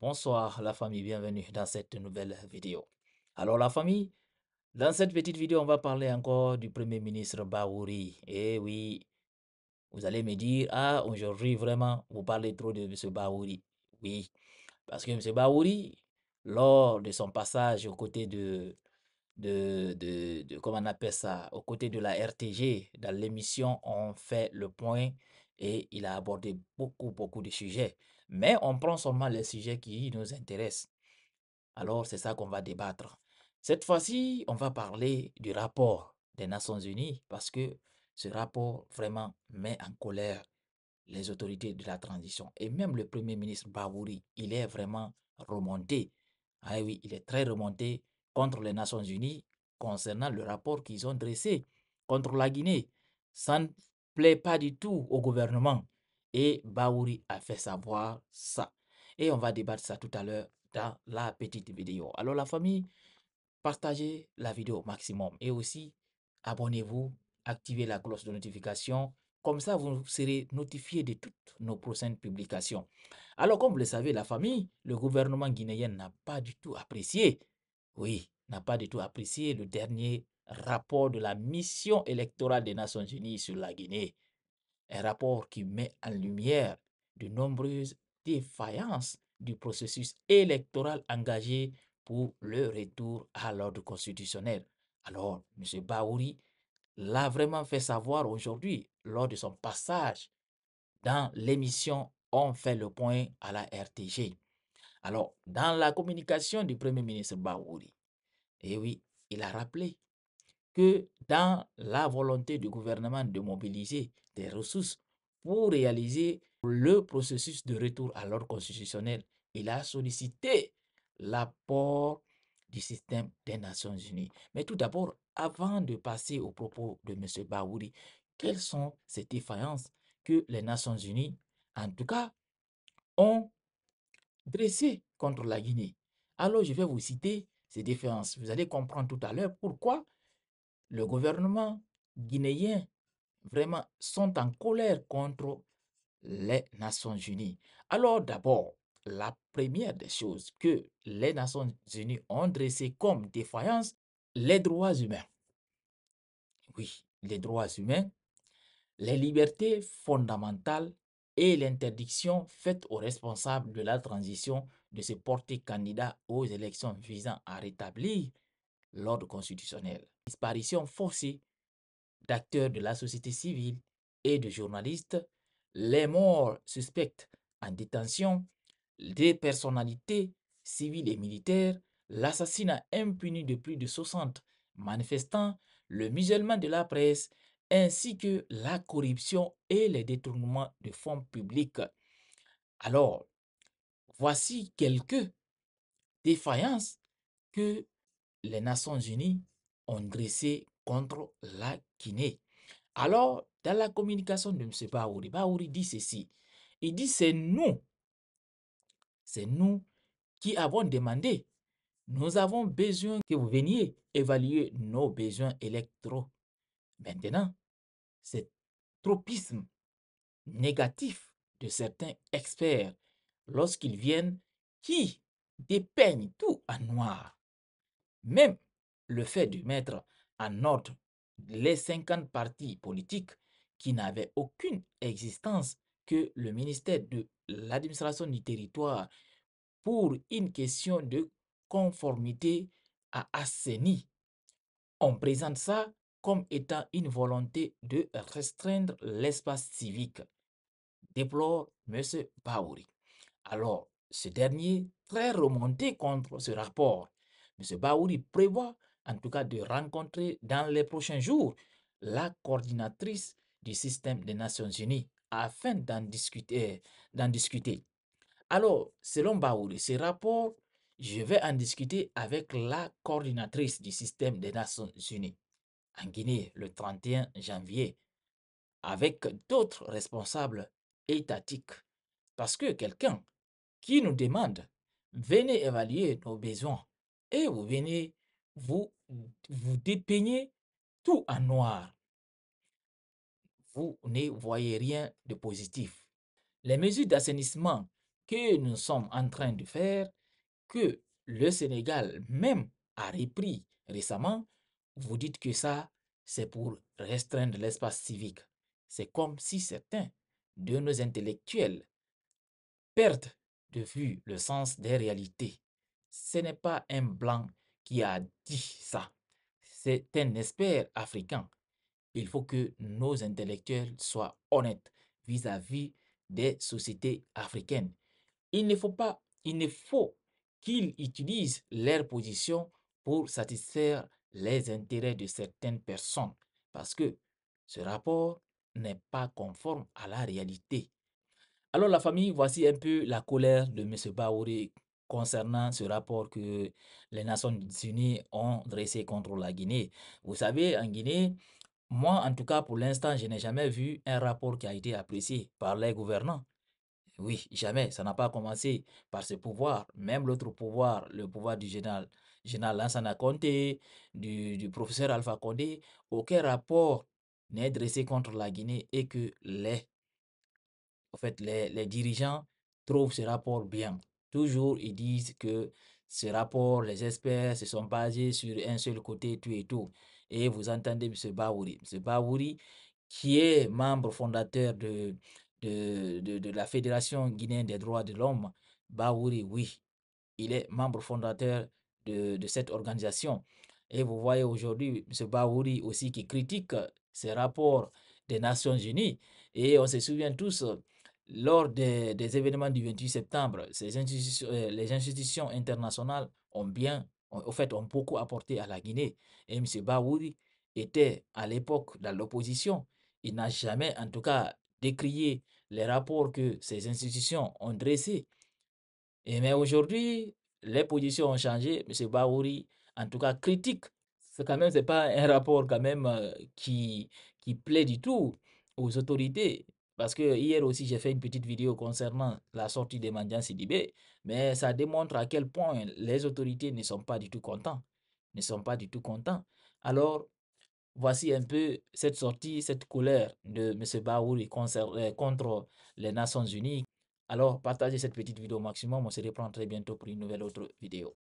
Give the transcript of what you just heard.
Bonsoir la famille, bienvenue dans cette nouvelle vidéo. Alors la famille, dans cette petite vidéo, on va parler encore du Premier ministre Bahouri. Et oui, vous allez me dire, ah, aujourd'hui vraiment, vous parlez trop de M. Bahouri. Oui, parce que M. Bahouri, lors de son passage aux côtés comment on appelle ça, aux côtés de la RTG, dans l'émission, on fait le point et il a abordé beaucoup de sujets. Mais on prend seulement les sujets qui nous intéressent. Alors, c'est ça qu'on va débattre. Cette fois-ci, on va parler du rapport des Nations Unies parce que ce rapport vraiment met en colère les autorités de la transition. Et même le Premier ministre Bahouri, il est vraiment remonté. Ah oui, il est très remonté contre les Nations Unies concernant le rapport qu'ils ont dressé contre la Guinée. Ça ne plaît pas du tout au gouvernement. Et Bahouri a fait savoir ça. Et on va débattre ça tout à l'heure dans la petite vidéo. Alors la famille, partagez la vidéo au maximum et aussi abonnez-vous, activez la cloche de notification. Comme ça, vous serez notifié de toutes nos prochaines publications. Alors, comme vous le savez, la famille, le gouvernement guinéen n'a pas du tout apprécié, oui, n'a pas du tout apprécié le dernier rapport de la mission électorale des Nations Unies sur la Guinée. Un rapport qui met en lumière de nombreuses défaillances du processus électoral engagé pour le retour à l'ordre constitutionnel. Alors, M. Bahouri l'a vraiment fait savoir aujourd'hui lors de son passage dans l'émission On fait le point à la RTG. Alors, dans la communication du Premier ministre Bahouri, et oui, il a rappelé que dans la volonté du gouvernement de mobiliser des ressources pour réaliser le processus de retour à l'ordre constitutionnel, il a sollicité l'apport du système des Nations Unies. Mais tout d'abord, avant de passer aux propos de M. Bahouri, quelles sont ces défaillances que les Nations Unies, en tout cas, ont dressées contre la Guinée? Alors, je vais vous citer ces défaillances. Vous allez comprendre tout à l'heure pourquoi le gouvernement guinéen vraiment sont en colère contre les Nations Unies. Alors d'abord, la première des choses que les Nations Unies ont dressées comme défaillance, les droits humains. Oui, les droits humains, les libertés fondamentales et l'interdiction faite aux responsables de la transition de se porter candidat aux élections visant à rétablir l'ordre constitutionnel. Disparition forcée d'acteurs de la société civile et de journalistes, les morts suspectes en détention, des personnalités civiles et militaires, l'assassinat impuni de plus de 60 manifestants, le musulman de la presse, ainsi que la corruption et les détournements de fonds publics. Alors, voici quelques défaillances que les Nations Unies ont dressées contre la Guinée. Alors, dans la communication de M. Bahouri, Bahouri dit ceci. Il dit, c'est nous qui avons demandé. Nous avons besoin que vous veniez évaluer nos besoins électoraux. Maintenant, c'est tropisme négatif de certains experts lorsqu'ils viennent qui dépeignent tout en noir. Même le fait de mettre en ordre les 50 partis politiques qui n'avaient aucune existence que le ministère de l'administration du territoire pour une question de conformité a assaini. On présente ça comme étant une volonté de restreindre l'espace civique, déplore M. Bahouri. Alors, ce dernier, très remonté contre ce rapport, M. Bahouri prévoit en tout cas de rencontrer dans les prochains jours la coordinatrice du système des Nations Unies afin d'en discuter. Alors, selon Bahouri, ce rapport, je vais en discuter avec la coordinatrice du système des Nations Unies en Guinée le 31 janvier avec d'autres responsables étatiques. Parce que quelqu'un qui nous demande, venez évaluer nos besoins et vous venez, vous dépeignez tout en noir. Vous ne voyez rien de positif. Les mesures d'assainissement que nous sommes en train de faire, que le Sénégal même a repris récemment, vous dites que ça, c'est pour restreindre l'espace civique. C'est comme si certains de nos intellectuels perdent de vue le sens des réalités. Ce n'est pas un blanc qui a dit ça. C'est un expert africain. Il faut que nos intellectuels soient honnêtes vis-à-vis des sociétés africaines. Il ne faut qu'ils utilisent leur position pour satisfaire les intérêts de certaines personnes parce que ce rapport n'est pas conforme à la réalité. Alors la famille, voici un peu la colère de M. Baouri concernant ce rapport que les Nations Unies ont dressé contre la Guinée. Vous savez, en Guinée, moi en tout cas pour l'instant, je n'ai jamais vu un rapport qui a été apprécié par les gouvernants. Oui, jamais. Ça n'a pas commencé par ce pouvoir. Même l'autre pouvoir, le pouvoir du général Lansana Conté, du professeur Alpha Condé, aucun rapport n'est dressé contre la Guinée et que les dirigeants trouvent ce rapport bien. Toujours, ils disent que ce rapport, les experts se sont basés sur un seul côté, tout et tout. Et vous entendez M. Baouri. M. Baouri, qui est membre fondateur de la Fédération guinéenne des droits de l'homme, Baouri, oui, il est membre fondateur de cette organisation. Et vous voyez aujourd'hui M. Baouri aussi qui critique ces rapports des Nations Unies. Et on se souvient tous, lors des événements du 28 septembre, les institutions internationales ont beaucoup apporté à la Guinée. Et M. Baouri était à l'époque dans l'opposition. Il n'a jamais, en tout cas, décrié les rapports que ces institutions ont dressés. Mais aujourd'hui, les positions ont changé. M. Bahouri, en tout cas, critique. C'est pas un rapport quand même qui plaît du tout aux autorités. Parce que hier aussi, j'ai fait une petite vidéo concernant la sortie de Mandian Sidibé, mais ça démontre à quel point les autorités ne sont pas du tout contents. Ne sont pas du tout contents. Alors, voici un peu cette sortie, cette colère de M. Bahouri contre les Nations Unies. Alors, partagez cette petite vidéo au maximum. On se reprend très bientôt pour une nouvelle autre vidéo.